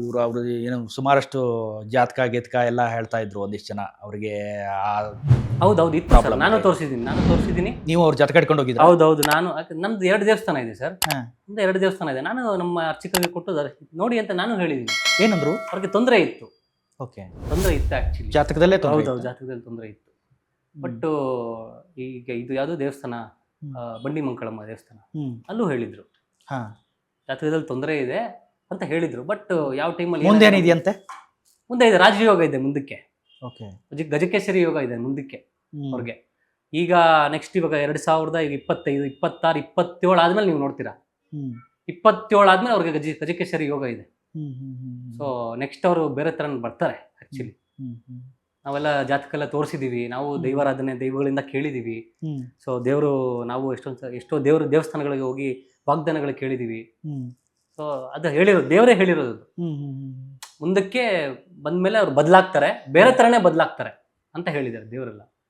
ಇವ್ರು ಅವ್ರು ಏನು ಸುಮಾರಷ್ಟು ಜಾತಕ ಗೀತಕ ಎಲ್ಲ ಹೇಳ್ತಾ ಇದ್ರು ಒಂದಿಷ್ಟು ಜನ ಅವ್ರಿಗೆ ಹೌದೌದು ಇತ್ತು ಸರ್. ಪ್ರಾಬ್ಲಮ್ ನಾನು ತೋರಿಸಿದ್ದೀನಿ. ನೀವು ಅವ್ರ ಜಾತಕ ಇಟ್ಕೊಂಡು ಹೋಗಿದ್ರ ಹೌದೌದು. ನಮ್ದು 2 ದೇವಸ್ಥಾನ ಇದೆ ಸರ್. ಹಾ. ನಮ್ದು 2 ದೇವಸ್ಥಾನ ಇದೆ. ನಾನು ನಮ್ಮ ಅರ್ಚಕರಿಗೆ ಕೊಟ್ಟು ನೋಡಿ ಅಂತ ನಾನು ಹೇಳಿದ್ದೀನಿ. ಏನಂದ್ರು? ಅವ್ರಿಗೆ ತೊಂದರೆ ಇತ್ತು. ಓಕೆ, ತೊಂದರೆ ಇತ್ತು ಆಕ್ಚುಲಿ. ಜಾತಕದಲ್ಲೇ ಹೌದೌದು, ಜಾತಕದಲ್ಲಿ ತೊಂದರೆ ಇತ್ತು. ಬಟ್ ಈಗ ಇದು ಯಾವುದು ದೇವಸ್ಥಾನ, ಬಂಡಿ ಮಂಕಳಮ್ಮ ದೇವಸ್ಥಾನ, ಅಲ್ಲೂ ಹೇಳಿದ್ರು ಹಾ ಜಾತಕದಲ್ಲಿ ತೊಂದರೆ ಇದೆ ಅಂತ ಹೇಳಿದ್ರು. ಬಟ್ ಯಾವ ಟೈಮಲ್ಲಿ ಮುಂದೇನಿದೆಯಂತೆ? ಮುಂದೆ ಇದೆ, ರಾಜಯೋಗ ಇದೆ ಮುಂದಕ್ಕೆ. ಓಕೆ, ಗಜಕೇಸರಿ ಯೋಗ ಇದೆ ಮುಂದಕ್ಕೆ ಅವ್ರಿಗೆ. ಈಗ ನೆಕ್ಸ್ಟ್ ಇವಾಗ 2025, 26, 27 ಆದ್ಮೇಲೆ ನೀವು ನೋಡ್ತೀರಾ. 27 ಆದ್ಮೇಲೆ ಅವ್ರಿಗೆ ಗಜಕೇಸರಿ ಯೋಗ ಇದೆ. ಸೊ ನೆಕ್ಸ್ಟ್ ಅವರು ಬೇರೆ ತರ ಬರ್ತಾರೆ ಆಕ್ಚುಲಿ. ನಾವೆಲ್ಲ ಜಾತಕ ಎಲ್ಲ ತೋರಿಸಿದೀವಿ, ನಾವು ದೈವಾರಾಧನೆ ದೈವಗಳಿಂದ ಕೇಳಿದೀವಿ. ಸೊ ದೇವರು ನಾವು ಎಷ್ಟೋ ದೇವಸ್ಥಾನಗಳಿಗೆ ಹೋಗಿ ವಾಗ್ದಾನಗಳು ಕೇಳಿದೀವಿ. ಸೊ ಅದು ದೇವರೇ ಹೇಳಿರೋದು. ಮುಂದಕ್ಕೆ ಬಂದ್ಮೇಲೆ ಅವ್ರು ಬದಲಾಗ್ತಾರೆ, ಬೇರೆ ತರನೇ ಬದಲಾಗ್ತಾರೆ ಅಂತ ಹೇಳಿದ್ದಾರೆ ದೇವರೆಲ್ಲ.